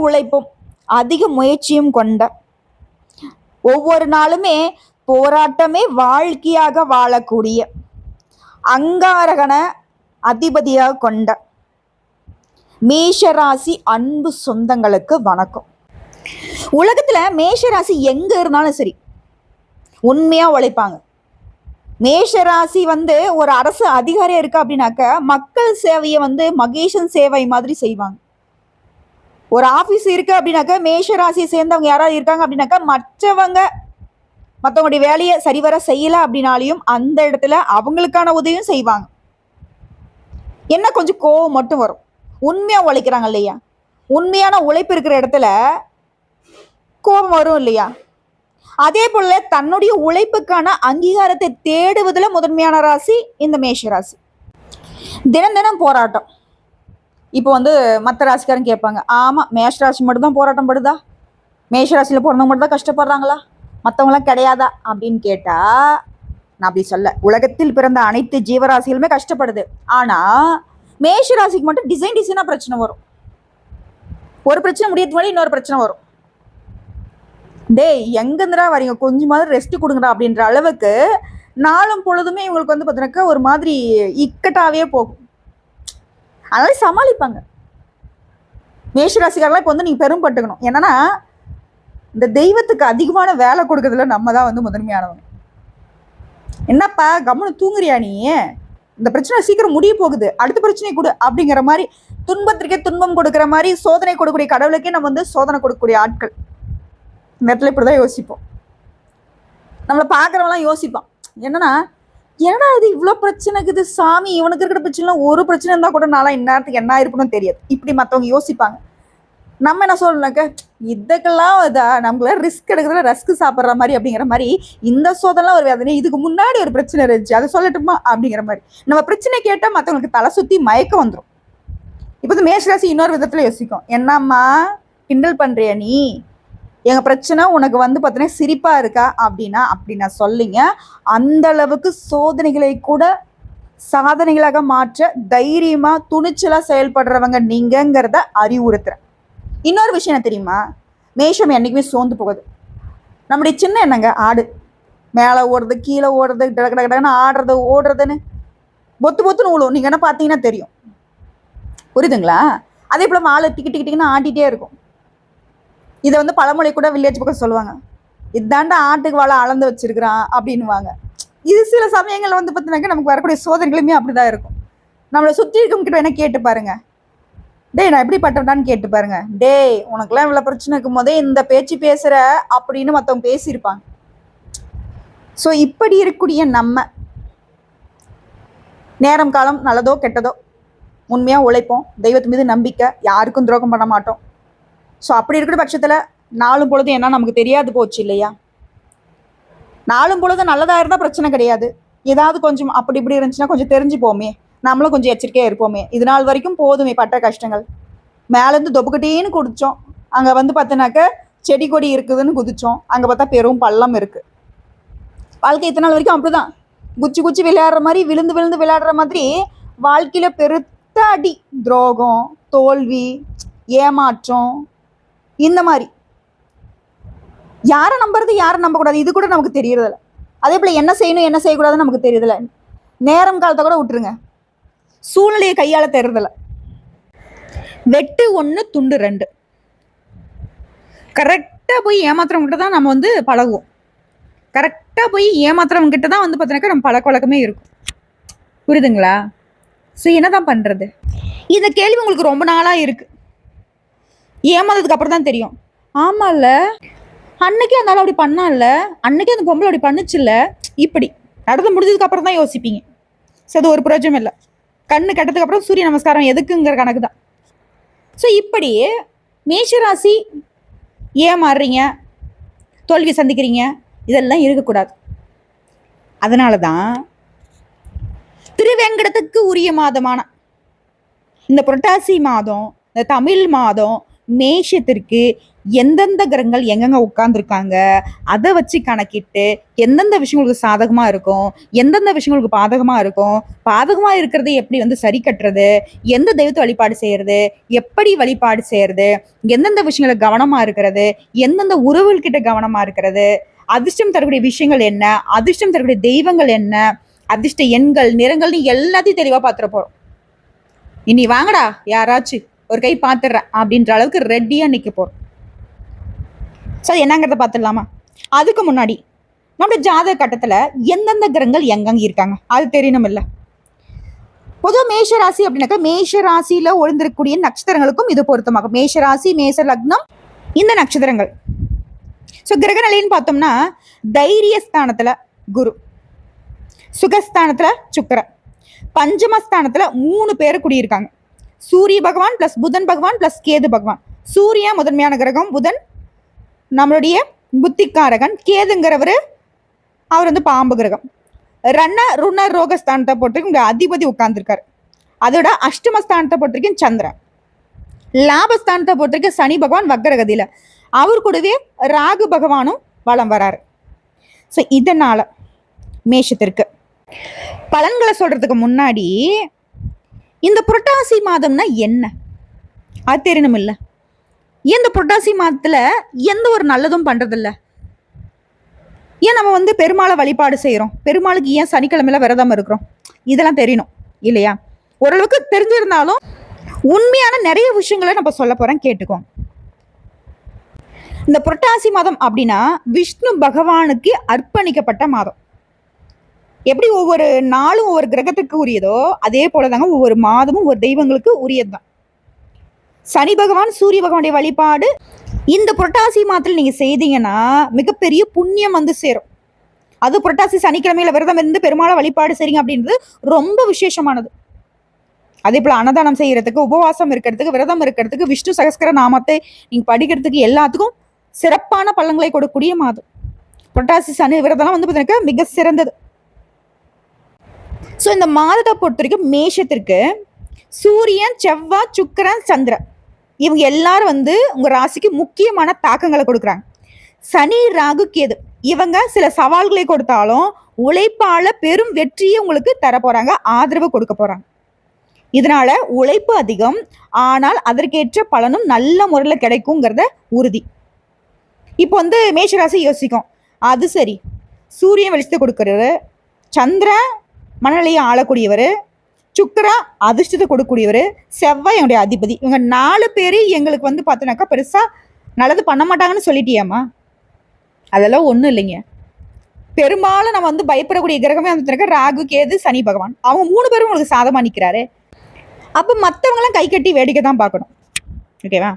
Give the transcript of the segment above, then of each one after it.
உழைப்பும் அதிக முயற்சியும் கொண்ட, ஒவ்வொரு நாளுமே போராட்டமே வாழ்க்கையாக வாழக்கூடிய, அங்காரகன அதிபதியாக கொண்ட மேஷராசி அன்பு சொந்தங்களுக்கு வணக்கம். உலகத்துல மேஷராசி எங்க இருந்தாலும் சரி உண்மையா உழைப்பாங்க. மேஷராசி ஒரு அரசு அதிகாரியா இருக்கு அப்படின்னாக்க மக்கள் சேவையை மகேஷன் சேவை மாதிரி செய்வாங்க. ஒரு ஆபீஸ் இருக்கு அப்படின்னாக்க மேஷராசியை சேர்ந்தவங்க யாராவது இருக்காங்க அப்படின்னாக்கா மற்றவங்களுடைய வேலையை சரிவர செய்யல அப்படின்னாலையும் அந்த இடத்துல அவங்களுக்கான உதவியும் செய்வாங்க. என்ன கொஞ்சம் கோவம் மட்டும் வரும். உண்மையா உழைக்கிறாங்க இல்லையா, உண்மையான உழைப்பு இருக்கிற இடத்துல கோபம் வரும் இல்லையா. அதே போல தன்னுடைய உழைப்புக்கான அங்கீகாரத்தை தேடுவதில் முதன்மையான ராசி இந்த மேஷராசி. தினம் தினம் போராட்டம். இப்போ மற்ற ராசிக்காரன் கேட்பாங்க, ஆமா மேஷராசி மட்டும்தான் போராட்டம் படுதா, மேஷராசியில் பிறந்தவங்க மட்டும் தான் கஷ்டப்படுறாங்களா, மற்றவங்களாம் கிடையாதா அப்படின்னு கேட்டா நான் அப்படி சொல்ல. உலகத்தில் பிறந்த அனைத்து ஜீவராசிகளுமே கஷ்டப்படுது. ஆனா மேஷராசிக்கு மட்டும் டிசைனா பிரச்சனை வரும். ஒரு பிரச்சனை முடியறதுக்கு முன்னாடி இன்னொரு பிரச்சனை வரும். டேய் எங்கேருந்துடா வரீங்க, கொஞ்சமாவது ரெஸ்ட் கொடுங்கடா அப்படின்ற அளவுக்கு நாளும் பொழுதுமே இவங்களுக்கு பார்த்தீங்கன்னாக்கா ஒரு மாதிரி இக்கட்டாவே போகும். அதனால சமாளிப்பாங்க. மேஷராசிக்காரெல்லாம் இப்போ நீங்கள் பெரும்பட்டுக்கணும். என்னன்னா இந்த தெய்வத்துக்கு அதிகமான வேலை கொடுக்கறதுல நம்ம தான் முதன்மையானவங்க. என்னப்பா கம்முன்னு தூங்குறியா நீ, இந்த பிரச்சனை சீக்கிரம் முடிய போகுது, அடுத்த பிரச்சனை கொடு அப்படிங்கிற மாதிரி, துன்பத்திற்கே துன்பம் கொடுக்குற மாதிரி சோதனை கொடுக்கக்கூடிய கடவுளுக்கே நம்ம சோதனை கொடுக்கக்கூடிய ஆட்கள். இந்த இடத்துல இப்படிதான் யோசிப்போம். நம்மளை பார்க்குறவங்களாம் யோசிப்பான், என்னன்னா இது இவ்வளோ பிரச்சனை இருக்குது சாமி, இவனுக்கு இருக்கிற பிரச்சனை ஒரு பிரச்சனை இருந்தால் கூட நாளா இந்நேரத்துக்கு என்ன இருக்குன்னு தெரியாது, இப்படி மற்றவங்க யோசிப்பாங்க. நம்ம என்ன சொல்லணும்னாக்க இதுக்கெல்லாம் நம்மள ரிஸ்க் எடுக்கிறதுல ரஸ்க் சாப்பிட்ற மாதிரி அப்படிங்கிற மாதிரி இந்த சோதனைலாம் ஒரு வேதனை, இதுக்கு முன்னாடி ஒரு பிரச்சனை இருந்துச்சு அதை சொல்லட்டுமா அப்படிங்கிற மாதிரி நம்ம பிரச்சனை கேட்டால் மற்றவங்களுக்கு தலை சுற்றி மயக்கம் வந்துடும். இப்போ மேஷராசி இன்னொரு விதத்தில் யோசிக்கும், என்னம்மா கிண்டல் பண்ணுறியா நீ, எங்கள் பிரச்சனை உனக்கு பார்த்தீங்கன்னா சிரிப்பாக இருக்கா அப்படின்னா அப்படி நான் சொல்லிங்க. அந்த அளவுக்கு சோதனைகளை கூட சாதனைகளாக மாற்ற தைரியமாக துணிச்சலாக செயல்படுறவங்க நீங்கிறத அறிவுறுத்துறேன். இன்னொரு விஷயம் என்ன தெரியுமா, மேஷம் என்றைக்குமே சோர்ந்து போகுது. நம்முடைய சின்ன என்னங்க ஆடு, மேலே ஓடுறது கீழே ஓடுறது கடகடன்னு ஆடுறது ஓடுறதுன்னு பொத்துன்னு விழுவும். நீங்கள் என்ன பார்த்தீங்கன்னா தெரியும், புரியுதுங்களா. அதே போல் மாலை டிக்கின்னு ஆட்டிகிட்டே இருக்கும். இதை பழமொழி கூட வில்லேஜ் பக்கம் சொல்லுவாங்க, இதாண்டா ஆட்டுக்கு வாழை அளந்து வச்சிருக்கிறான் அப்படின்வாங்க. இது சில சமயங்கள் பார்த்தீங்கன்னாக்க நமக்கு வரக்கூடிய சோதனைகளுமே அப்படிதான் இருக்கும். நம்மளை சுற்றி இருக்கவங்கிட்ட என்ன கேட்டு பாருங்க, டேய் நான் எப்படி பட்டவனான்னு கேட்டு பாருங்க, டேய் உனக்குலாம் இவ்வளோ பிரச்சனை இருக்கும் போதே இந்த பேச்சு பேசுகிற அப்படின்னு மற்றவங்க பேசியிருப்பாங்க. ஸோ இப்படி இருக்கக்கூடிய நம்ம நேரம் காலம் நல்லதோ கெட்டதோ உண்மையாக உழைப்போம், தெய்வத்து மீது நம்பிக்கை, யாருக்கும் துரோகம் பண்ண மாட்டோம். ஸோ அப்படி இருக்கிற பட்சத்தில் நாளும் பொழுது என்ன நமக்கு தெரியாது போச்சு இல்லையா. நாளும் பொழுது நல்லதாக இருந்தால் பிரச்சனை கிடையாது, ஏதாவது கொஞ்சம் அப்படி இப்படி இருந்துச்சுன்னா கொஞ்சம் தெரிஞ்சுப்போமே, நம்மளும் கொஞ்சம் எச்சரிக்கையாக இருப்போமே. இது நாள் வரைக்கும் போதுமே பட்ட கஷ்டங்கள். மேலேருந்து தொப்புக்கிட்டேன்னு குதித்தோம், அங்கே பார்த்தினாக்க செடி கொடி இருக்குதுன்னு குதித்தோம், அங்கே பார்த்தா பெரும் பள்ளம் இருக்குது. வாழ்க்கை இத்தனை நாள் வரைக்கும் அப்படிதான் குச்சி விளையாடுற மாதிரி விழுந்து விளையாடுற மாதிரி வாழ்க்கையில் பெருத்த அடி, துரோகம், தோல்வி, ஏமாற்றம், இந்த மாதிரி யாரை நம்புறது யாரை நம்பக்கூடாது இது கூட நமக்கு தெரியறதில்ல. அதே போல் என்ன செய்யணும் என்ன செய்யக்கூடாதுன்னு நமக்கு தெரியறதில்ல. நேரம் காலத்தை கூட விட்டுருங்க, சூழ்நிலையை கையாள தெரியறதில்ல. வெட்டு 1 துண்டு 2 கரெக்டாக போய் ஏமாத்துறவங்கிட்ட தான் நம்ம பழகுவோம். கரெக்டாக போய் ஏமாத்துறவங்கிட்ட தான் பார்த்தீங்கன்னாக்கா நம்ம பழக்க வழக்கமே இருக்கும். புரியுதுங்களா. ஸோ என்னதான் பண்ணுறது, இந்த கேள்வி உங்களுக்கு ரொம்ப நாளாக இருக்குது. ஏமாந்ததுக்கு அப்புறம் தான் தெரியும், ஆமாம்ல அன்னைக்கே அந்த ஆள் அப்படி பண்ணால, அன்னைக்கே அந்த பொம்பளை அப்படி பண்ணுச்சுல்ல, இப்படி நடந்து முடிஞ்சதுக்கு அப்புறம் தான் யோசிப்பீங்க. ஸோ அது ஒரு பிரயோஜனம் இல்லை. கண்ணு கட்டதுக்கு அப்புறம் சூரிய நமஸ்காரம் எதுக்குங்கிற கணக்கு தான். ஸோ இப்படி மேஷராசி ஏமாறுறீங்க, தோல்வி சந்திக்கிறீங்க, இதெல்லாம் இருக்கக்கூடாது. அதனால தான் திருவேங்கடத்துக்கு உரிய மாதமான இந்த புரட்டாசி மாதம், இந்த தமிழ் மாதம் மேஷத்திற்கு எந்தெந்த கிரகங்கள் எங்கெங்க உட்கார்ந்துருக்காங்க அதை வச்சு கணக்கிட்டு எந்தெந்த விஷயங்களுக்கு சாதகமா இருக்கும், எந்தெந்த விஷயங்களுக்கு பாதகமா இருக்கும், பாதகமா இருக்கிறது எப்படி வந்து சரி கட்டுறது, எந்த தெய்வத்தை வழிபாடு செய்யறது, எப்படி வழிபாடு செய்யறது, எந்தெந்த விஷயங்கள கவனமா இருக்கிறது, எந்தெந்த உறவுகள் கிட்ட கவனமா இருக்கிறது, அதிர்ஷ்டம் தரக்கூடிய விஷயங்கள் என்ன, அதிர்ஷ்டம் தரக்கூடிய தெய்வங்கள் என்ன, அதிர்ஷ்ட எண்கள், நிறங்கள்னு எல்லாத்தையும் தெளிவா பார்த்துட போறோம். இனி வாங்கடா யாராச்சும் ஒரு கை பார்த்துடுறேன் அப்படின்ற அளவுக்கு ரெடியா நிக்க போறோம். சரி, என்னங்கிறத பார்த்துடலாமா? அதுக்கு முன்னாடி நம்மளோட ஜாதக கட்டத்துல எந்தெந்த கிரகங்கள் எங்கெங்க இருக்காங்க அது தெரியணும் இல்ல. பொதுவாக மேஷ ராசி அப்படின்னாக்கா மேஷ ராசியில ஒளிந்திருக்கக்கூடிய நட்சத்திரங்களுக்கும் இது பொருத்தமாகும். மேஷ ராசி, மேஷ லக்னம், இந்த நட்சத்திரங்கள். ஸோ கிரக நிலைன்னு பார்த்தோம்னா தைரியஸ்தானத்துல குரு, சுகஸ்தானத்துல சுக்கிரன், பஞ்சமஸ்தானத்துல 3 பேர் குடியிருக்காங்க. சூரிய பகவான் பிளஸ் புதன் பகவான் பிளஸ் கேது பகவான். சூரிய முதன்மையான கிரகம், புதன் நம்மளுடைய புத்திக்காரகன், கேதுங்கிறவர் அவர் வந்து பாம்பு கிரகம். ருண ரோகஸ்தானத்தை பொறுத்திருக்கும் அதிபதி உட்கார்ந்துருக்காரு. அதோட அஷ்டமஸ்தானத்தை பொறுத்திருக்கும் சந்திரன். லாபஸ்தானத்தை பொறுத்திருக்கும் சனி பகவான் வக்கரகதியில, அவர் கூடவே ராகு பகவானும் வலம் வராரு. ஸோ இதனால மேஷத்திற்கு பலன்களை சொல்றதுக்கு முன்னாடி இந்த புரட்டாசி மாதம்னா என்ன அது தெரியணும் இல்ல. இந்த புரட்டாசி மாதத்துல எந்த ஒரு நல்லதும் பண்றதில்ல. ஏன் நம்ம வந்து பெருமாளை வழிபாடு செய்யறோம், பெருமாளுக்கு ஏன் சனிக்கிழமையில விரதம் இருக்கிறோம், இதெல்லாம் தெரியணும் இல்லையா? ஓரளவுக்கு தெரிஞ்சிருந்தாலும் உண்மையான நிறைய விஷயங்களை நம்ம சொல்ல போறேன், கேட்டுக்கோங்க. இந்த புரட்டாசி மாதம் அப்படின்னா விஷ்ணு பகவானுக்கு அர்ப்பணிக்கப்பட்ட மாதம். எப்படி ஒவ்வொரு நாளும் ஒவ்வொரு கிரகத்துக்கு உரியதோ அதே போலதாங்க ஒவ்வொரு மாதமும் ஒவ்வொரு தெய்வங்களுக்கு உரியதுதான். சனி பகவான், சூரிய பகவானுடைய வழிபாடு இந்த புரட்டாசி மாதத்தில் நீங்க செய்தீங்கன்னா மிகப்பெரிய புண்ணியம் வந்து சேரும். அது புரட்டாசி சனிக்கிழமையில விரதம் இருந்து பெருமாளை வழிபாடு செய்றீங்க அப்படின்றது ரொம்ப விசேஷமானது. அதே போல அன்னதானம் செய்யறதுக்கு, உபவாசம் இருக்கிறதுக்கு, விரதம் இருக்கிறதுக்கு, விஷ்ணு சகஸ்கர நாமத்தை நீங்க படிக்கிறதுக்கு எல்லாத்துக்கும் சிறப்பான பலன்களை கொடுக்கக்கூடிய மாதம் புரட்டாசி. சனி விரதம் வந்து பார்த்தீங்கன்னா மிக சிறந்தது. ஸோ இந்த மாதத்தை பொறுத்த வரைக்கும் மேஷத்திற்கு சூரியன், செவ்வாய், சுக்கிரன், சந்திரன் இவங்க எல்லாரும் வந்து உங்க ராசிக்கு முக்கியமான தாக்கங்களை கொடுக்குறாங்க. சனி, ராகு, கேது இவங்க சில சவால்களை கொடுத்தாலும் உழைப்பால பெரும் வெற்றியை உங்களுக்கு தர போறாங்க, ஆதரவு கொடுக்க போறாங்க. இதனால உழைப்பு அதிகம், ஆனால் அதற்கேற்ற பலனும் நல்ல முறையில் கிடைக்குங்கிறத உறுதி. இப்போ வந்து மேஷராசி யோசிக்கும், அது சரி, சூரியன் வெளிச்சத்தை கொடுக்கறது, சந்திரன் மனநிலையை ஆளக்கூடியவர், சுக்கிரா அதிர்ஷ்டத்தை கொடுக்கக்கூடியவர், செவ்வாய் என்னுடைய அதிபதி, இவங்க 4 பேர் எங்களுக்கு வந்து பார்த்தோன்னாக்கா பெருசா நல்லது பண்ண மாட்டாங்கன்னு சொல்லிட்டியாமா? அதெல்லாம் ஒன்றும் இல்லைங்க. பெரும்பாலும் நம்ம வந்து பயப்படக்கூடிய கிரகமே வந்து ராகு, கேது, சனி பகவான். அவங்க 3 பேரும் உங்களுக்கு சாதமா நிற்கிறாரு. அப்போ மற்றவங்களாம் கை கட்டி வேடிக்கை தான் பார்க்கணும். ஓகேவா?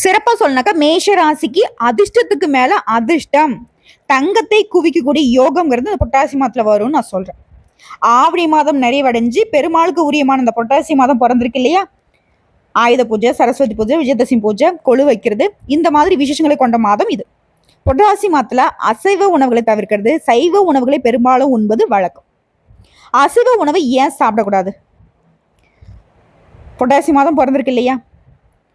சிறப்பாக சொல்லனாக்கா மேஷ ராசிக்கு அதிர்ஷ்டத்துக்கு மேல அதிர்ஷ்டம், தங்கத்தை குவிக்கக்கூடிய யோகம்ங்கிறது இந்த புரட்டாசி மாதத்துல வரும்னு நான் சொல்றேன். ஆவணி மாதம் நிறைவடைஞ்சு பெருமாளுக்கு உரியமான இந்த புரட்டாசி மாதம் பிறந்திருக்கு இல்லையா? ஆயுத பூஜை, சரஸ்வதி பூஜை, விஜயதசமி பூஜை, கொழு வைக்கிறது, இந்த மாதிரி விசேஷங்களை கொண்ட மாதம் இது. புரட்டாசி மாதத்துல அசைவ உணவுகளை தவிர்க்கிறது, சைவ உணவுகளை பெரும்பாலும் உண்பது வழக்கம். அசைவ உணவை ஏன் சாப்பிடக்கூடாது? புரட்டாசி மாதம் பிறந்திருக்கு இல்லையா?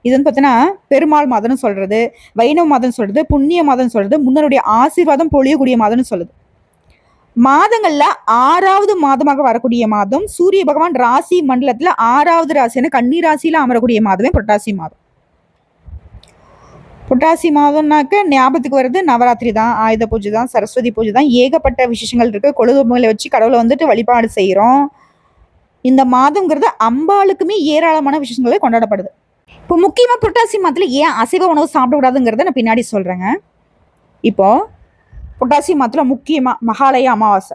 இதுன்னு பார்த்தீங்கன்னா பெருமாள் மாதம்னு சொல்றது, வைணவ மாதம் சொல்றது, புண்ணிய மாதம் சொல்றது, முன்னருடைய ஆசீர்வாதம் பொழியக்கூடிய மாதம்னு சொல்லுது. மாதங்கள்ல 6வது மாதமாக வரக்கூடிய மாதம், சூரிய பகவான் ராசி மண்டலத்துல 6வது ராசியான கன்னி ராசியில அமரக்கூடிய மாதமே புரட்டாசி மாதம். புரட்டாசி மாதம்னாக்க ஞாபகத்துக்கு வருது நவராத்திரி தான், ஆயுத பூஜை தான், சரஸ்வதி பூஜை தான், ஏகப்பட்ட விசேஷங்கள் இருக்கு. கொழுதுமைகளை வச்சு கடவுளை வந்துட்டு வழிபாடு செய்யறோம். இந்த மாதம்ங்கிறது அம்பாளுக்குமே ஏராளமான விசேஷங்களை கொண்டாடப்படுது. இப்போ முக்கியமா புரட்டாசி மாதத்துல ஏன் அசைவ உணவு சாப்பிடக்கூடாதுங்கிறத நான் பின்னாடி சொல்றேங்க. இப்போ புரட்டாசி மாதத்துல முக்கியமா மகாலய அமாவாசை,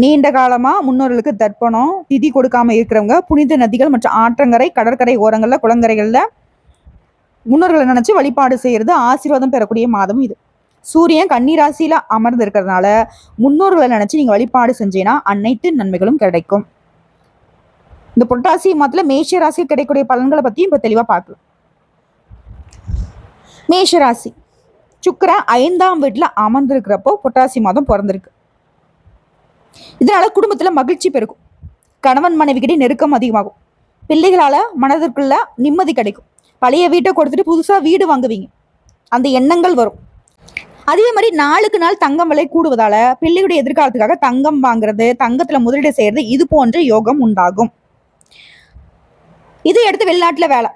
நீண்ட காலமா முன்னோர்களுக்கு தர்ப்பணம் திதி கொடுக்காம இருக்கிறவங்க புனித நதிகள் மற்றும் ஆற்றங்கரை, கடற்கரை ஓரங்கள்ல, குளங்கரைகள்ல முன்னோர்களை நினைச்சு வழிபாடு செய்யறது ஆசீர்வாதம் பெறக்கூடிய மாதம் இது. சூரியன் கன்னி ராசியில அமர்ந்து இருக்கிறதுனால முன்னோர்களை நினைச்சு நீங்க வழிபாடு செஞ்சீங்கன்னா அனைத்து நன்மைகளும் கிடைக்கும். இந்த புரட்டாசி மாதத்துல மேஷ ராசி கிடைக்கக்கூடிய பலன்களை பத்தியும் இப்ப தெளிவா பார்க்கலாம். மேஷ ராசி சுக்கிரன் 5ஆம் வீட்டுல அமர்ந்திருக்கிறப்போ புரட்டாசி மாதம் பிறந்திருக்கு. இதனால குடும்பத்துல மகிழ்ச்சி பெருகும், கணவன் மனைவி கிட்ட நெருக்கம் அதிகமாகும், பிள்ளைகளால மனதிற்குள்ள நிம்மதி கிடைக்கும், பழைய வீட்டை கொடுத்துட்டு புதுசா வீடு வாங்குவீங்க, அந்த எண்ணங்கள் வரும். அதே மாதிரி நாளுக்கு நாள் தங்கம் விலை கூடுவதால பிள்ளையுடைய எதிர்காலத்துக்காக தங்கம் வாங்குறது, தங்கத்துல முதலீடு செய்யறது, இது போன்ற யோகம் உண்டாகும். இது எடுத்து வெளிநாட்டுல வேலை,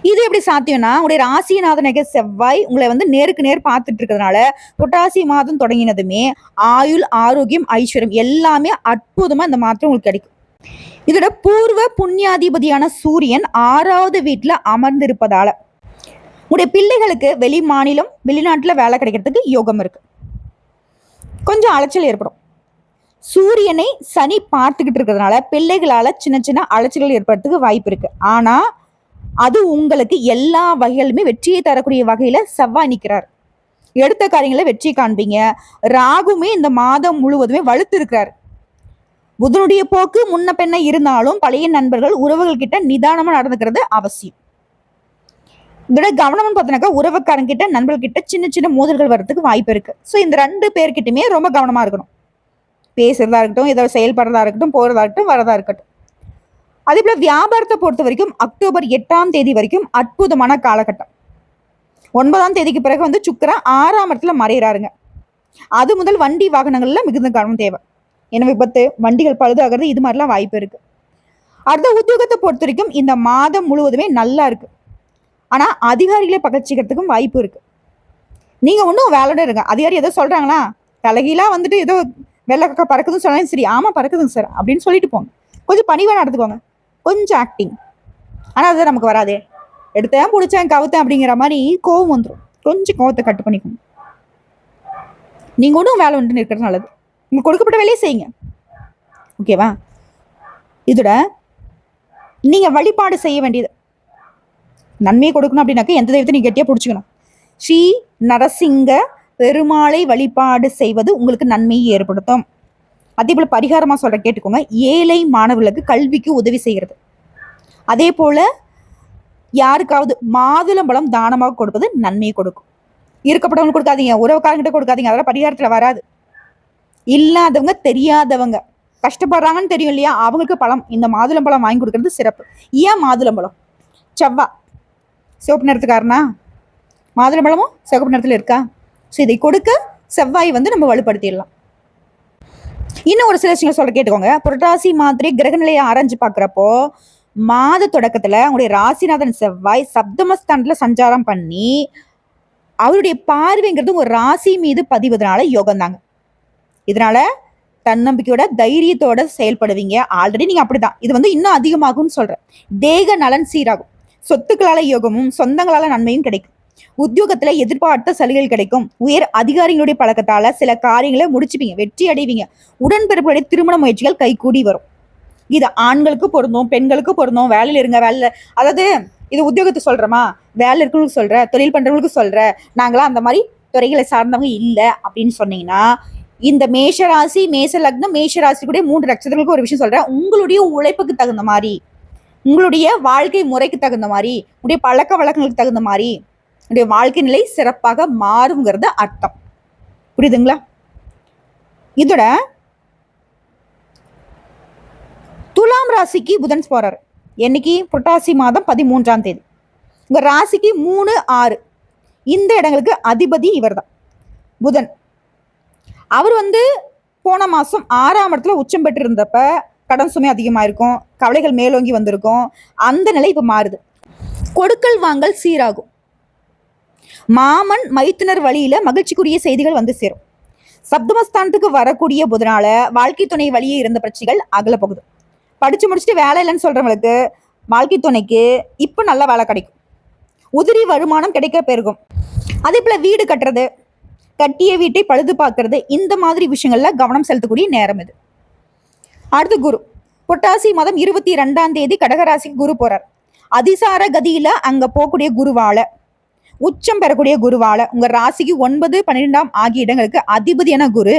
இது எப்படி சாத்தியம்னா உங்களுடைய ராசிநாதனக செவ்வாய் உங்களை நேருக்கு நேர் பார்த்துட்டு இருக்கிறதுனால புரட்டாசி மாதம் தொடங்கினதுமே ஆயுள், ஆரோக்கியம், ஐஸ்வர்யம் எல்லாமே அற்புதமா இந்த மாற்றம் உங்களுக்கு கிடைக்கும். இதோட பூர்வ புண்ணியாதிபதியான சூரியன் 6வது வீட்டுல அமர்ந்திருப்பதால உங்களுடைய பிள்ளைகளுக்கு வெளி மாநிலம், வெளிநாட்டுல வேலை கிடைக்கிறதுக்கு யோகம் இருக்கு. கொஞ்சம் அலைச்சல் ஏற்படும். சூரியனை சனி பார்த்துக்கிட்டு இருக்கிறதுனால பிள்ளைகளால சின்ன சின்ன அலைச்சல்கள் ஏற்படுறதுக்கு வாய்ப்பு இருக்கு. ஆனா அது உங்களுக்கு எல்லா வகையிலுமே வெற்றியை தரக்கூடிய வகையில செவ்வாய் நிற்கிறார். எடுத்த காரியங்களை வெற்றி காண்பீங்க. ராகுமே இந்த மாதம் முழுவதுமே வலுத்து இருக்கிறார். புதனுடைய போக்கு முன்ன பெண்ண இருந்தாலும் பழைய நண்பர்கள், உறவுகள் கிட்ட நிதானமா நடந்துக்கிறது அவசியம். இதோட கவனம்னு பார்த்தீங்கன்னாக்கா உறவுக்காரங்க கிட்ட, நண்பர்கள் கிட்ட சின்ன சின்ன மோதல்கள் வர்றதுக்கு வாய்ப்பு இருக்கு. ஸோ இந்த 2 பேர்கிட்டயுமே ரொம்ப கவனமா இருக்கணும். பேசுறதா இருக்கட்டும், ஏதோ செயல்படுறதா இருக்கட்டும், போறதா இருக்கட்டும், வரதா இருக்கட்டும். அதே போல வியாபாரத்தை பொறுத்த வரைக்கும் அக்டோபர் 8ஆம் தேதி வரைக்கும் அற்புதமான காலகட்டம். 9ஆம் தேதிக்கு பிறகு சுக்கிரன் 6ஆம் இடத்துல மறைகிறாருங்க. அது முதல் வண்டி வாகனங்கள்ல மிகுந்த கவனம் தேவை. ஏன்னா விபத்து, வண்டிகள் பழுதாகிறது, இது மாதிரிலாம் வாய்ப்பு இருக்கு. அடுத்த உத்தியோகத்தை பொறுத்த வரைக்கும் இந்த மாதம் முழுவதுமே நல்லா இருக்கு. ஆனா அதிகாரிகளை பகச்சிக்கிறதுக்கும் வாய்ப்பு இருக்கு. நீங்க ஒன்றும் வேலையோட இருங்க. அதிகாரி ஏதோ சொல்றாங்களா, தலைகீழா ஏதோ வெள்ளை பறக்குதுன்னு சொன்னாலும் சரி, ஆமா பறக்குதுங்க சார் அப்படின்னு சொல்லிட்டு போங்க. கொஞ்சம் பணிவா நடந்துக்கோங்க, கொஞ்சம் ஆக்டிங். ஆனா அது நமக்கு வராதே, எடுத்தேன் பிடிச்சேன் கவுத்தேன் அப்படிங்கிற மாதிரி கோவம் வந்துடும். கொஞ்சம் கோவத்தை கட்டு பண்ணிக்கோங்க. நீங்க ஒன்றும் வேலை ஒன்று இருக்கிறது நல்லது. உங்களுக்கு கொடுக்கப்பட்ட வேலையை செய்யுங்க, ஓகேவா? இதோட நீங்க வழிபாடு செய்ய வேண்டியது, நன்மையை கொடுக்கணும் அப்படின்னாக்க எந்த தெய்வத்தை நீங்க கெட்டியா பிடிச்சிக்கணும். ஸ்ரீ நரசிங்க பெருமாளை வழிபாடு செய்வது உங்களுக்கு நன்மையை ஏற்படுத்தும். அதே போல பரிகாரமா சொல்ற கேட்டுக்கோங்க. ஏழை மாணவர்களுக்கு கல்விக்கு உதவி செய்கிறது. அதே போல யாருக்காவது மாதுளம்பழம் தானமாக கொடுப்பது நன்மையை கொடுக்கும். இருக்கப்பட்டவங்க கொடுக்காதீங்க, உறவுக்காரங்கிட்ட கொடுக்காதீங்க, அதெல்லாம் பரிகாரத்துல வராது. இல்லாதவங்க, தெரியாதவங்க, கஷ்டப்படுறாங்கன்னு தெரியும் இல்லையா, அவங்களுக்கு பழம், இந்த மாதுளம்பழம் வாங்கி கொடுக்கறது சிறப்பு. ஏன் மாதுளம்பழம்? செவ்வா சிவப்பு நிறத்துக்காரனா? மாதுளம்பழமும் சிவப்பு நிறத்துல இருக்கா? ஸோ இதை கொடுக்க செவ்வாய் நம்ம வலுப்படுத்திடலாம். இன்னும் ஒரு சில விஷயங்கள் சொல்ற கேட்டுக்கோங்க. புரட்டாசி மாதிரி கிரக நிலையை ஆராய்ஞ்சு பாக்குறப்போ மாத தொடக்கத்துல உங்களுடைய ராசிநாதன் செவ்வாய் சப்தமஸ்தானத்துல சஞ்சாரம் பண்ணி அவருடைய பார்வைங்கிறது ஒரு ராசி மீது பதிவதனால யோகம் தாங்க. இதனால தன்னம்பிக்கையோட, தைரியத்தோட செயல்படுவீங்க. ஆல்ரெடி நீங்க அப்படிதான். இது இன்னும் அதிகமாகும்னு சொல்றேன். தேக நலன் சீராகும். சொத்துக்களால யோகமும் சொந்தங்களால நன்மையும் கிடைக்கும். உத்தியோகத்துல எதிர்பார்த்த சலுகைகள் கிடைக்கும். உயர் அதிகாரிகளுடைய பழக்கத்தால சில காரியங்களை முடிச்சுப்பீங்க, வெற்றி அடைவீங்க. உடன்பிறப்புடைய திருமண முயற்சிகள் கைகூடி வரும். இது ஆண்களுக்கு பொருந்தும், பெண்களுக்கு பொருந்தும். வேலையில இருங்க, வேலை, அதாவது இது உத்தியோகத்தை சொல்றமா, வேலை இருக்கிறவங்களுக்கு சொல்ற, தொழில் பண்றவங்களுக்கு சொல்ற, நாங்களாம் அந்த மாதிரி துறைகளை சார்ந்தவங்க இல்லை அப்படின்னு சொன்னீங்கன்னா, இந்த மேஷராசி, மேஷ லக்னம், மேஷராசிக்குடைய 3 நட்சத்திரங்களுக்கு ஒரு விஷயம் சொல்றேன். உங்களுடைய உழைப்புக்கு தகுந்த மாதிரி, உங்களுடைய வாழ்க்கை முறைக்கு தகுந்த மாதிரி, உங்களுடைய பழக்க வழக்கங்களுக்கு தகுந்த மாதிரி உங்களுடைய வாழ்க்கை நிலை சிறப்பாக மாறுங்கிறது அர்த்தம். புரியுதுங்களா? இதோட துலாம் ராசிக்கு புதன் போறாரு. என்னைக்கு? புரட்டாசி மாதம் 13ஆம் தேதி. உங்க ராசிக்கு 3, 6 இந்த இடங்களுக்கு அதிபதி இவர் தான், புதன். அவர் போன மாசம் 6ஆம் இடத்துல உச்சம் பெற்று இருந்தப்ப கடன் சுமை அதிகமா இருக்கும், கவலைகள் மேலோங்கி வந்திருக்கும். அந்த நிலை இப்ப மாறுது. கொடுக்கல் வாங்கல் சீராகும். மாமன் மைத்துனர் வழியில மகிழ்ச்சிக்குரிய செய்திகள் சேரும். சப்தமஸ்தானத்துக்கு வரக்கூடிய புதனால வாழ்க்கை துணை வழியே இருந்த பிரச்சனைகள் அகல போகுது. படிச்சு முடிச்சுட்டு வேலை இல்லைன்னு சொல்றவங்களுக்கு வாழ்க்கை துணைக்கு இப்ப நல்ல வேலை கிடைக்கும். உதிரி வருமானம் கிடைக்க பெருகும். அதே போல வீடு கட்டுறது, கட்டிய வீட்டை பழுது பார்க்கறது, இந்த மாதிரி விஷயங்கள்ல கவனம் செலுத்தக்கூடிய நேரம் இது. அடுத்து குரு. புரட்டாசி மாதம் 22ஆம் தேதி கடகராசிக்கு குரு போறார். அதிசார கதியில அங்க போகக்கூடிய குருவால, உச்சம் பெறக்கூடிய குருவால உங்க ராசிக்கு 9, 12 ஆகிய இடங்களுக்கு அதிபதியான குரு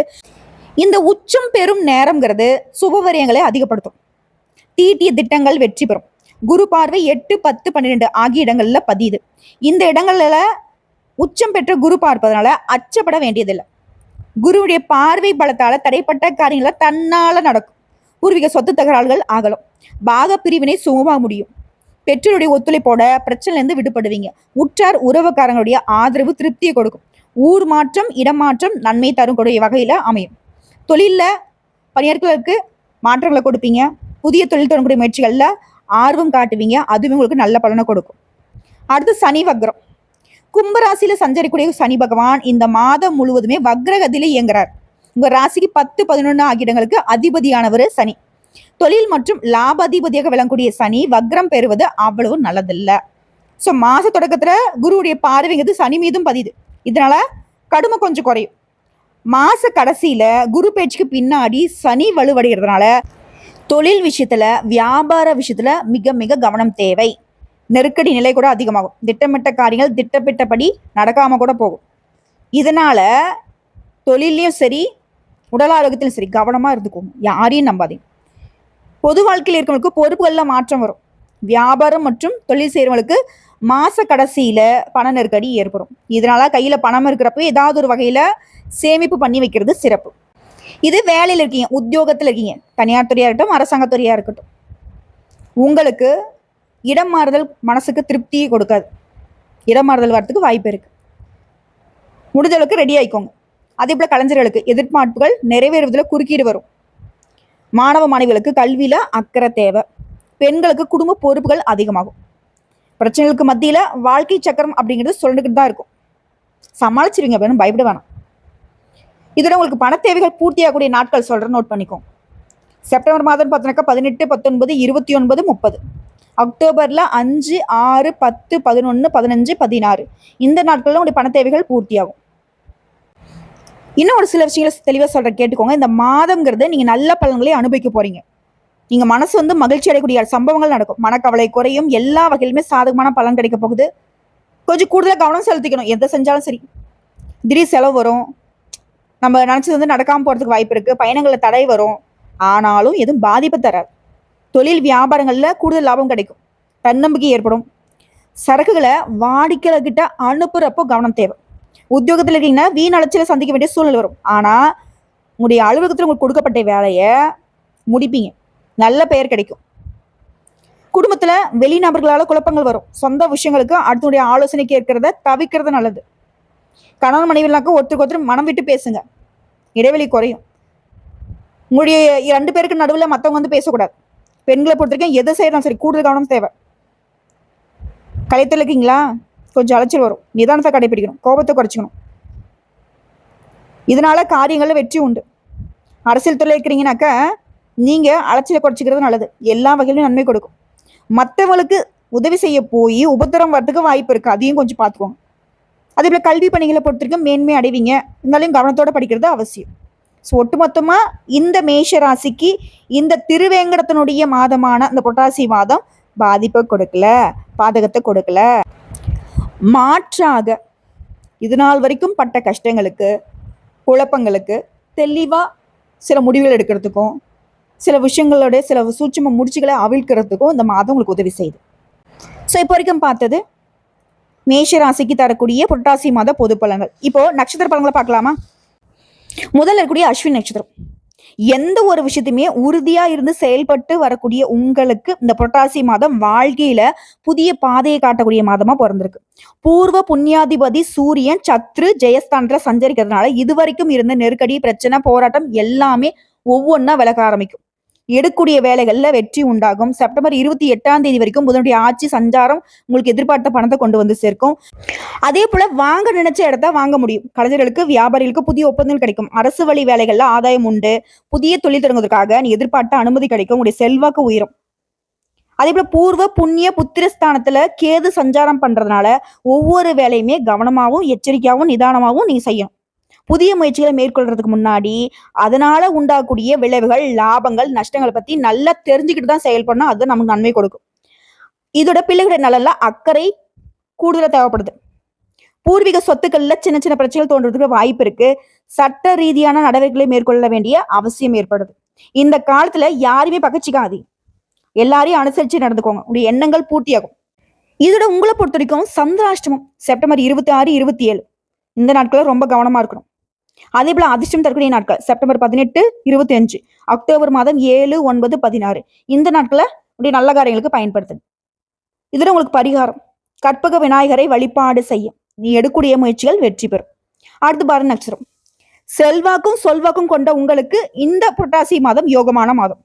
இந்த உச்சம் பெறும் நேரம்ங்கிறது சுபவரியங்களை அதிகப்படுத்தும். தீட்டிய திட்டங்கள் வெற்றி பெறும். குரு பார்வை 8, 10, 12 ஆகிய இடங்கள்ல பதியுது. இந்த இடங்கள்ல உச்சம் பெற்ற குரு பார்ப்பதனால அச்சப்பட வேண்டியதில்லை. குருவுடைய பார்வை பலத்தால தடைப்பட்ட காரியங்களை தன்னால நடக்கும். பூர்வீக சொத்து தகராறுகள் ஆகலாம். பாக பிரிவினை சுமமாக முடியும். பெற்றோருடைய ஒத்துழைப்போட பிரச்சனையிலேருந்து விடுபடுவீங்க. உற்றார் உறவுக்காரங்களுடைய ஆதரவு திருப்தியை கொடுக்கும். ஊர் மாற்றம், இடமாற்றம் நன்மை தரும் கூடிய வகையில் அமையும். தொழிலில் பணியாளர்களுக்கு மாற்றங்களை கொடுப்பீங்க. புதிய தொழில் தொடங்கக்கூடிய முயற்சிகளில் ஆர்வம் காட்டுவீங்க. அதுவும் உங்களுக்கு நல்ல பலனை கொடுக்கும். அடுத்து சனி வக்ரம். கும்பராசியில சஞ்சரிக்கூடிய சனி பகவான் இந்த மாதம் முழுவதுமே வக்ரகதியில இயங்குறார். உங்க ராசிக்கு 10, 11 ஆகிய இடங்களுக்கு அதிபதியானவர் சனி. தொழில் மற்றும் லாப அதிபதியாக விளங்கக்கூடிய சனி வக்ரம் பெறுவது அவ்வளவு நல்லதில்ல. ஸோ மாச தொடக்கத்துல குருவுடைய பார்வைங்கிறது சனி மீதும் பதியுது. இதனால கடுமை கொஞ்சம் குறையும். மாச கடைசியில குரு பேச்சுக்கு பின்னாடி சனி வலுவடைகிறதுனால தொழில் விஷயத்துல, வியாபார விஷயத்துல மிக மிக கவனம் தேவை. நெருக்கடி நிலை கூட அதிகமாகும். திட்டமிட்ட காரியங்கள் திட்டமிட்டபடி நடக்காம கூட போகும். இதனால தொழிலையும் சரி, உடல் ஆரோக்கியத்திலும் சரி கவனமா இருந்துக்கோங்க. யாரையும் நம்பாதீங்க. பொது வாழ்க்கையில் இருக்கிறவங்களுக்கு பொறுப்புகள்ல மாற்றம் வரும். வியாபாரம் மற்றும் தொழில் செய்யறவங்களுக்கு மாச கடைசியில பண நெருக்கடி ஏற்படும். இதனால கையில பணம் இருக்கிறப்ப ஏதாவது ஒரு வகையில சேமிப்பு பண்ணி வைக்கிறது சிறப்பு. இது வேலையில் இருக்கீங்க, உத்தியோகத்தில் இருக்கீங்க, தனியார் துறையா இருக்கட்டும், அரசாங்கத்துறையா இருக்கட்டும், உங்களுக்கு இடம் மாறுதல் மனசுக்கு திருப்தியை கொடுக்காது. இடம் மாறுதல் வரத்துக்கு வாய்ப்பு இருக்கு. முடிஞ்சளவுக்கு ரெடி ஆயிக்கோங்க. அதே போல கலைஞர்களுக்கு எதிர்பார்ப்புகள் நிறைவேறுவதில் குறுக்கீடு வரும். மாணவ மாணவிகளுக்கு கல்வியில அக்கறை தேவை. பெண்களுக்கு குடும்ப பொறுப்புகள் அதிகமாகும். பிரச்சனைகளுக்கு மத்தியில வாழ்க்கை சக்கரம் அப்படிங்கிறது சொல்லிக்கிட்டு தான் இருக்கும். சமாளிச்சிருவீங்க அப்படின்னு பயப்பட வேணாம். இதோட உங்களுக்கு பண தேவைகள் பூர்த்தியாகக்கூடிய நாட்கள் சொல்றேன், நோட் பண்ணிக்கோங்க. செப்டம்பர் மாதம் பார்த்தீங்கன்னாக்கா 18, 19, 29, 30. அக்டோபர்ல 5, 6, 10, 11, 15, 16 இந்த நாட்கள்ல உங்களுடைய பண தேவைகள் பூர்த்தியாகும். இன்னும் ஒரு சில விஷயங்களை தெளிவாக சொல்றேன், கேட்டுக்கோங்க. இந்த மாதம்ங்கிறது நீங்க நல்ல பலன்களை அனுபவிக்க போறீங்க. நீங்க மனசு மகிழ்ச்சி அடையக்கூடிய சம்பவங்கள் நடக்கும். மனக்கவலை குறையும். எல்லா வகையிலுமே சாதகமான பலன் கிடைக்க போகுது. கொஞ்சம் கூடுதலாக கவனம் செலுத்திக்கணும். எதை செஞ்சாலும் சரி. திடீர் செலவு வரும். நம்ம நினைச்சது நடக்காம போறதுக்கு வாய்ப்பு இருக்கு. பயணங்களில் தடை வரும். ஆனாலும் எதுவும் பாதிப்பு தராது. தொழில் வியாபாரங்கள்ல கூடுதல் லாபம் கிடைக்கும். தன்னம்பிக்கை ஏற்படும். சரக்குகளை வாடிக்கையாளர்கிட்ட அனுப்புறப்போ கவனம் தேவை. உத்தியோகத்தில் இருக்கீங்கன்னா வீண் அலைச்சலை சந்திக்க வேண்டிய சூழ்நிலை வரும். ஆனா உங்களுடைய அலுவலகத்தில் உங்களுக்கு கொடுக்கப்பட்ட வேலையை முடிப்பீங்க. நல்ல பெயர் கிடைக்கும். குடும்பத்துல வெளிநபர்களால குழப்பங்கள் வரும். சொந்த விஷயங்களுக்கு அடுத்தனுடைய ஆலோசனை கேட்கறத தவிர்க்கிறது நல்லது. கணவன் மனைவினாக்க ஒருத்தருக்கு ஒருத்தர் மனம் விட்டு பேசுங்க. இடைவெளி குறையும். உங்களுடைய 2 பேருக்கு நடுவில் மற்றவங்க பேசக்கூடாது. பெண்களை பொறுத்த வரைக்கும் எதை செய்யலாம் சரி கூடுதல் கவனம் தேவை. கலைத்துல இருக்கீங்களா, கொஞ்சம் அலைச்சல் வரும். நிதானத்தை கடைபிடிக்கணும். கோபத்தை குறைச்சிக்கணும். இதனால காரியங்கள்ல வெற்றி உண்டு. அரசியல் துறையில் இருக்கிறீங்கன்னாக்க நீங்க அலைச்சலை குறைச்சிக்கிறது நல்லது. எல்லா வகையிலும் நன்மை கொடுக்கும். மற்றவங்களுக்கு உதவி செய்ய போய் உபத்திரம் வரதுக்கு வாய்ப்பு இருக்கு. அதையும் கொஞ்சம் பார்த்துக்கோங்க. அதே போல கல்வி பணிகளை பொறுத்த வரைக்கும் மேன்மை அடைவீங்க. இருந்தாலும் கவனத்தோட படிக்கிறது அவசியம். ஸோ ஒட்டுமொத்தமா இந்த மேஷ ராசிக்கு இந்த திருவேங்கடத்தினுடைய மாதமான இந்த புரட்டாசி மாதம் பாதிப்பை கொடுக்கல, பாதகத்தை கொடுக்கல. மாற்றாக இது நாள் வரைக்கும் பட்ட கஷ்டங்களுக்கு, குழப்பங்களுக்கு தெளிவா சில முடிவுகள் எடுக்கிறதுக்கும், சில விஷயங்களோட சில சூட்சும முடிச்சுகளை அவிழ்க்கிறதுக்கும் இந்த மாதம் உங்களுக்கு உதவி செய்யுது. ஸோ இப்போ வரைக்கும் பார்த்தது மேஷ ராசிக்கு தரக்கூடிய புரட்டாசி மாத பொது பலன்கள். இப்போ நட்சத்திர பலன்களை பார்க்கலாமா? முதல்ல இருக்கக்கூடிய அஸ்வின் நட்சத்திரம். எந்த ஒரு விஷயத்தையுமே உறுதியா இருந்து செயல்பட்டு வரக்கூடிய உங்களுக்கு இந்த புரட்டாசி மாதம் வாழ்க்கையில புதிய பாதையை காட்டக்கூடிய மாதமா பிறந்திருக்கு. பூர்வ புண்ணியாதிபதி சூரியன் சத்ரு ஜெயஸ்தானத்துல சஞ்சரிக்கிறதுனால இதுவரைக்கும் இருந்த நெருக்கடி, பிரச்சனை, போராட்டம் எல்லாமே ஒவ்வொன்னா விலக ஆரம்பிக்கும். எடுக்கக்கூடிய வேலைகள்ல வெற்றி உண்டாகும். செப்டம்பர் 28ஆம் தேதி வரைக்கும் புதனுடைய ஆட்சி சஞ்சாரம் உங்களுக்கு எதிர்பார்த்த பணத்தை கொண்டு வந்து சேர்க்கும். அதே போல வாங்க நினைச்ச இடத்த வாங்க முடியும். கலைஞர்களுக்கு, வியாபாரிகளுக்கு புதிய ஒப்பந்தங்கள் கிடைக்கும். அரசு வழி வேலைகள்ல ஆதாயம் உண்டு. புதிய தொழில் தொடங்குவதற்காக நீ எதிர்பார்த்த அனுமதி கிடைக்கும். உங்களுடைய செல்வாக்கு உயரும். அதே போல பூர்வ புண்ணிய புத்திரஸ்தானத்துல கேது சஞ்சாரம் பண்றதுனால ஒவ்வொரு வேலையுமே கவனமாகவும் எச்சரிக்கையாகவும் நிதானமாகவும் நீங்க செய்யணும். புதிய முயற்சிகளை மேற்கொள்றதுக்கு முன்னாடி அதனால உண்டாகக்கூடிய விளைவுகள், லாபங்கள், நஷ்டங்களை பத்தி நல்லா தெரிஞ்சுக்கிட்டு தான் செயல்படணும். அது நமக்கு நன்மை கொடுக்கும். இதோட பிள்ளைகளுடைய நலன்ல அக்கறை கூடுதலா தேவைப்படுது. பூர்வீக சொத்துக்கள்ல சின்ன சின்ன பிரச்சனைகள் தோன்றதுக்கு வாய்ப்பு இருக்கு. சட்ட ரீதியான நடவடிக்கைகளை மேற்கொள்ள வேண்டிய அவசியம் ஏற்படுது. இந்த காலத்துல யாருமே பகச்சிக்காது. எல்லாரையும் அனுசரிச்சு நடந்துக்கோங்க. உடைய எண்ணங்கள் பூர்த்தியாகும். இதோட உங்களை பொறுத்த வரைக்கும் சந்திராஷ்டமம் செப்டம்பர் 26, 27 இந்த நாட்கள் ரொம்ப கவனமா இருக்கணும். அதே போல அதிர்ஷ்டம் தரக்கூடிய நாட்கள் செப்டம்பர் 18, 25, அக்டோபர் மாதம் 7, 9, 16 இந்த நாட்களை உடைய நல்ல காரியங்களுக்கு பயன்படுத்துங்க. இதில் உங்களுக்கு பரிகாரம், கற்பக விநாயகரை வழிபாடு செய்ய நீ எடுக்கக்கூடிய முயற்சிகள் வெற்றி பெறும். அடுத்து பரணி நட்சத்திரம். செல்வாக்கும் சொல்வாக்கும் கொண்ட உங்களுக்கு இந்த புரட்டாசி மாதம் யோகமான மாதம்.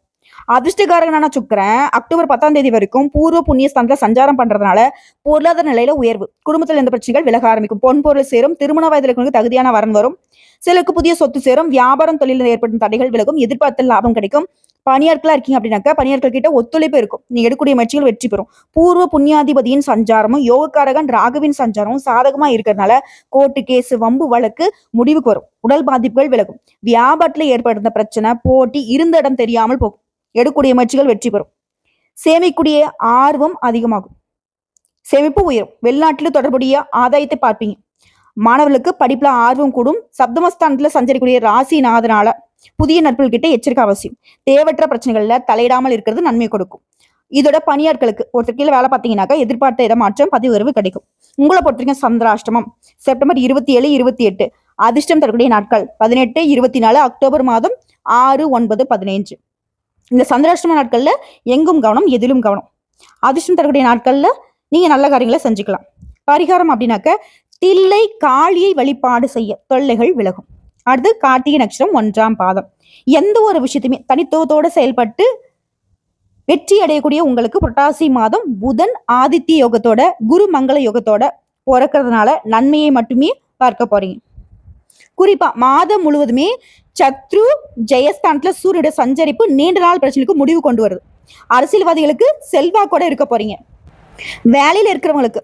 அதிர்ஷ்டகாரகனான சுக்கிரன் அக்டோபர் 10ஆம் தேதி வரைக்கும் பூர்வ புண்ணிய ஸ்தானத்துல சஞ்சாரம் பண்றதுனால பொருளாதார நிலையில உயர்வு, குடும்பத்தில் இருந்த பிரச்சனைகள் விலக ஆரம்பிக்கும், பொன் பொருள் சேரும், திருமண வயதில் தகுதியான வரன் வரும், சிலருக்கு புதிய சொத்து சேரும், வியாபாரம் தொழிலில் ஏற்படும் தடைகள் விலகும், எதிர்பார்த்த லாபம் கிடைக்கும். பணியாட்களா இருக்கீங்க அப்படின்னாக்கா பணியாட்கள் கிட்ட ஒத்துழைப்பு இருக்கும், நீ எடுக்கக்கூடிய முயற்சிகள் வெற்றி பெறும். பூர்வ புண்ணியாதிபதியின் சஞ்சாரமும் யோகக்காரகன் ராகுவின் சஞ்சாரமும் சாதகமா இருக்கிறதுனால கோர்ட்டு கேஸ் வம்பு வழக்கு முடிவுக்கு வரும், உடல் பாதிப்புகள் விலகும், வியாபாரத்துல ஏற்படுத்த பிரச்சனை போட்டி இருந்த இடம் தெரியாமல் போகும், எடுக்கக்கூடிய முயற்சிகள் வெற்றி பெறும். சேமிக்கூடிய ஆர்வம் அதிகமாகும், சேமிப்பு உயரும், வெளிநாட்டில் தொடர்புடைய ஆதாயத்தை பார்ப்பீங்க. மாணவர்களுக்கு படிப்புல ஆர்வம் கூடும், சப்தமஸ்தானத்துல சஞ்சரிக்கூடிய ராசிநாதனால புதிய நட்புகள் கிட்ட எச்சரிக்கை அவசியம். தேவையற்ற பிரச்சனைகள்ல தலையிடாமல் இருக்கிறது நன்மை கொடுக்கும். இதோட பணியாட்களுக்கு ஒருத்தர் கீழே வேலை பார்த்தீங்கன்னாக்கா எதிர்பார்த்த இடமாற்றம், பதவி உயர்வு கிடைக்கும். உங்களை பொறுத்தவரைக்கும் சந்திராஷ்டமம் செப்டம்பர் 27, 28. அதிர்ஷ்டம் தரக்கூடிய நாட்கள் 18, 24, அக்டோபர் மாதம் 6, 9, 15. இந்த சந்திராஷ்டம நாட்கள்ல எங்கும் கவனம், எதிலும் கவனம். அதிர்ஷ்டம் தரக்கூடிய நாட்கள்ல நீங்க நல்ல காரியங்களை செஞ்சுக்கலாம். பரிகாரம் அப்படின்னாக்க தில்லை காளியை வழிபாடு செய்ய தொல்லைகள் விலகும். அடுத்து கார்த்திகை நட்சத்திரம் 1ஆம் பாதம். எந்த ஒரு விஷயத்தையுமே தனித்துவத்தோட செயல்பட்டு வெற்றி அடையக்கூடிய உங்களுக்கு புரட்டாசி மாதம் புதன் ஆதித்ய யோகத்தோட குரு மங்கள யோகத்தோட பிறக்கிறதுனால நன்மையை மட்டுமே பார்க்க போறீங்க. குறிப்பா மாதம் முழுவதுமே சத்ரு ஜெயஸ்தானத்துல சூரியனுடைய சஞ்சரிப்பு நீண்ட நாள் பிரச்சனைக்கு முடிவு கொண்டு வருது. அரசியல்வாதிகளுக்கு செல்வாக்கோட இருக்க போறீங்க. வேலையில இருக்கிறவங்களுக்கு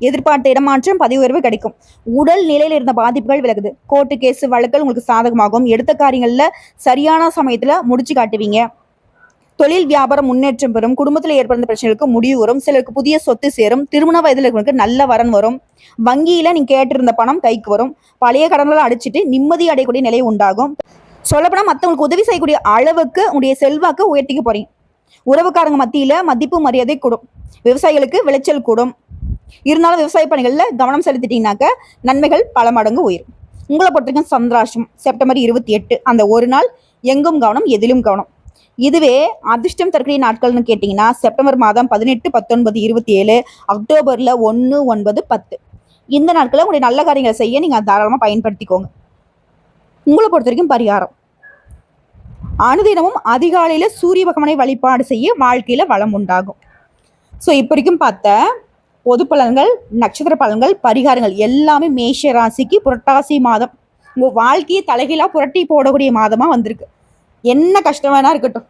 எதிர்பார்த்த இடமாற்றம், பதவி உயர்வு கிடைக்கும். உடல் நிலையில இருந்த பாதிப்புகள் விலகுது. கோர்ட்டு கேஸ் வழக்குகள் உங்களுக்கு சாதகமாகும். எடுத்த காரியங்கள்ல சரியான சமயத்துல முடிச்சு காட்டுவீங்க. தொழில் வியாபாரம் முன்னேற்றம் பெறும். குடும்பத்தில் ஏற்படுத்த பிரச்சனைகளுக்கு முடிவு வரும். சிலருக்கு புதிய சொத்து சேரும். திருமண வயதில் இருக்கிறவங்களுக்கு நல்ல வரன் வரும். வங்கியில நீங்க கேட்டிருந்த பணம் கைக்கு வரும். பழைய கடன்களை அடிச்சுட்டு நிம்மதி அடையக்கூடிய நிலை உண்டாகும். சொல்லப்போனா மற்றவங்களுக்கு உதவி செய்யக்கூடிய அளவுக்கு உங்களுடைய செல்வாக்கு உயர்த்திக்க போறீங்க. உறவுக்காரங்க மத்தியில மதிப்பு மரியாதை கூடும். விவசாயிகளுக்கு விளைச்சல் கூடும். இருந்தாலும் விவசாய பணிகள்ல கவனம் செலுத்திட்டீங்கன்னாக்க நன்மைகள் பல மடங்கு உயரும். உங்களை பொறுத்தவரைக்கும் சந்திராஷ்டம் செப்டம்பர் 28. அந்த ஒரு நாள் எங்கும் கவனம், எதிலும் கவனம். இதுவே அதிர்ஷ்டம் தரக்கூடிய நாட்கள்னு கேட்டீங்கன்னா செப்டம்பர் மாதம் 18, 19, 27, அக்டோபர்ல 1, 9, 10. இந்த நாட்களை உங்களுடைய நல்ல காரியங்களை செய்ய நீங்க தாராளமா பயன்படுத்திக்கோங்க. உங்களை பொறுத்த வரைக்கும் பரிகாரம், அனுதினமும் அதிகாலையில சூரிய பகவானை வழிபாடு செய்ய வாழ்க்கையில வளம் உண்டாகும். ஸோ இப்போ வரைக்கும் பார்த்த பொது பலன்கள், நட்சத்திர பலன்கள், பரிகாரங்கள் எல்லாமே மேஷ ராசிக்கு புரட்டாசி மாதம் உங்க வாழ்க்கையை தலைகீழா புரட்டி போடக்கூடிய மாதமா வந்திருக்கு. என்ன கஷ்டம் வேணா இருக்கட்டும்,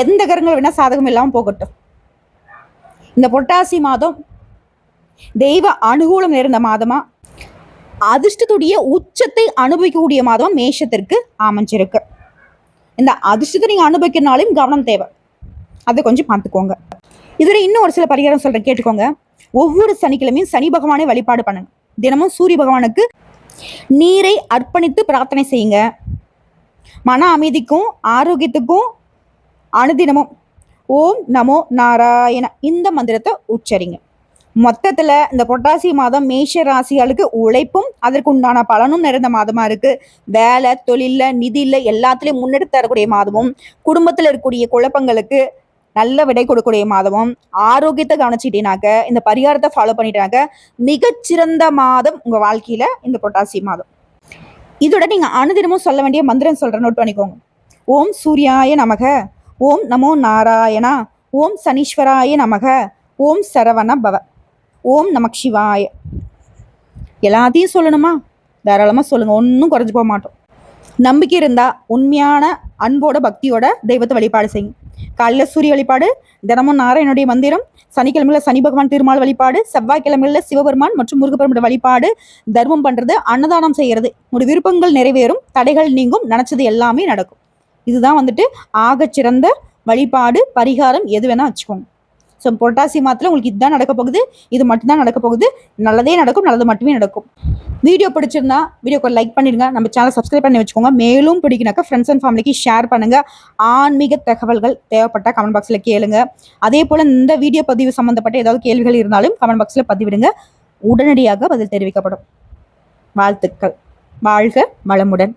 எந்த கரங்கள் வேணா சாதகம் இல்லாமல் போகட்டும், இந்த புரட்டாசி மாதம் தெய்வ அனுகூலம் நிறைந்த மாதமா, அதிர்ஷ்டத்துடைய உச்சத்தை அனுபவிக்கக்கூடிய மாதமா மேஷத்திற்கு அமைஞ்சிருக்கு. இந்த அதிர்ஷ்டத்தை நீங்க அனுபவிக்கிறனாலும் கவனம் தேவை, அதை கொஞ்சம் பார்த்துக்கோங்க. இதுல இன்னும் ஒரு சில பரிகாரம் சொல்றேன், கேட்டுக்கோங்க. ஒவ்வொரு சனிக்கிழமையும் சனி பகவானை வழிபாடு பண்ணுங்க. தினமும் சூரிய பகவானுக்கு நீரை அர்ப்பணித்து பிரார்த்தனை செய்யுங்க. மன அமைதிக்கும் ஆரோக்கியத்துக்கும் அனுதினமும் ஓம் நமோ நாராயண இந்த மந்திரத்தை உச்சரிங்க. மொத்தத்துல இந்த புரட்டாசி மாதம் மேஷ ராசிகளுக்கு உழைப்பும் அதற்கு உண்டான பலனும் நிறைந்த மாதமா இருக்கு. வேலை, தொழில, நிதியில எல்லாத்துலயும் முன்னெடுத்து தரக்கூடிய மாதமும், குடும்பத்துல இருக்கக்கூடிய குழப்பங்களுக்கு நல்ல விடை கொடுக்கக்கூடிய மாதமும், ஆரோக்கியத்தை கவனிச்சிட்டீனாக்க இந்த பரிகாரத்தை ஃபாலோ பண்ணிட்டாக்க மிகச்சிறந்த மாதம் உங்க வாழ்க்கையில இந்த புரட்டாசி மாதம். இதோட நீங்க அனுதினமும் சொல்ல வேண்டிய மந்திரம் சொல்றேன், நோட் பண்ணிக்கோங்க. ஓம் சூர்யாய நமக, ஓம் நமோ நாராயணா, ஓம் சனீஸ்வராய நமக, ஓம் சரவண பவ, ஓம் நமக் சிவாய. எல்லாத்தையும் சொல்லணுமா? தாராளமா சொல்லுங்க, ஒன்றும் குறைஞ்சு போக மாட்டோம். நம்பிக்கை இருந்தா உண்மையான அன்போட பக்தியோட தெய்வத்தை வழிபாடு செய்யுங்க. காலையில சூரிய வழிபாடு, தினமும் நாராயணனுடைய மந்திரம், சனிக்கிழமையில சனி பகவான் திருமால் வழிபாடு, செவ்வாய்க்கிழமையில சிவபெருமான் மற்றும் முருகப்பெருமான் வழிபாடு, தர்மம் பண்றது, அன்னதானம் செய்யறது, உங்களுடைய விருப்பங்கள் நிறைவேறும், தடைகள் நீங்கும், நினைச்சது எல்லாமே நடக்கும். இதுதான் ஆகச்சிறந்த வழிபாடு, பரிகாரம். எது வேணா வச்சுக்கோங்க. ஸோ புரட்டாசி மாதத்தில் உங்களுக்கு இதுதான் நடக்க போகுது, இது மட்டும்தான் நடக்க போகுது. நல்லதே நடக்கும், நல்லது மட்டுமே நடக்கும். வீடியோ பிடிச்சிருந்தா வீடியோக்கு ஒரு லைக் பண்ணிடுங்க. நம்ம சேனல் சப்ஸ்கிரைப் பண்ணி வச்சுக்கோங்க. மேலும் பிடிக்கினாக்கா ஃப்ரெண்ட்ஸ் அண்ட் ஃபேமிலிக்கு ஷேர் பண்ணுங்க. ஆன்மீக தகவல்கள் தேவைப்பட்ட கமெண்ட் பாக்ஸில் கேளுங்க. அதே போல் இந்த வீடியோ பதிவு சம்மந்தப்பட்ட ஏதாவது கேள்விகள் இருந்தாலும் கமெண்ட் பாக்ஸில் பதிவிடுங்க, உடனடியாக பதில் தெரிவிக்கப்படும். வாழ்த்துக்கள். வாழ்க வளமுடன்.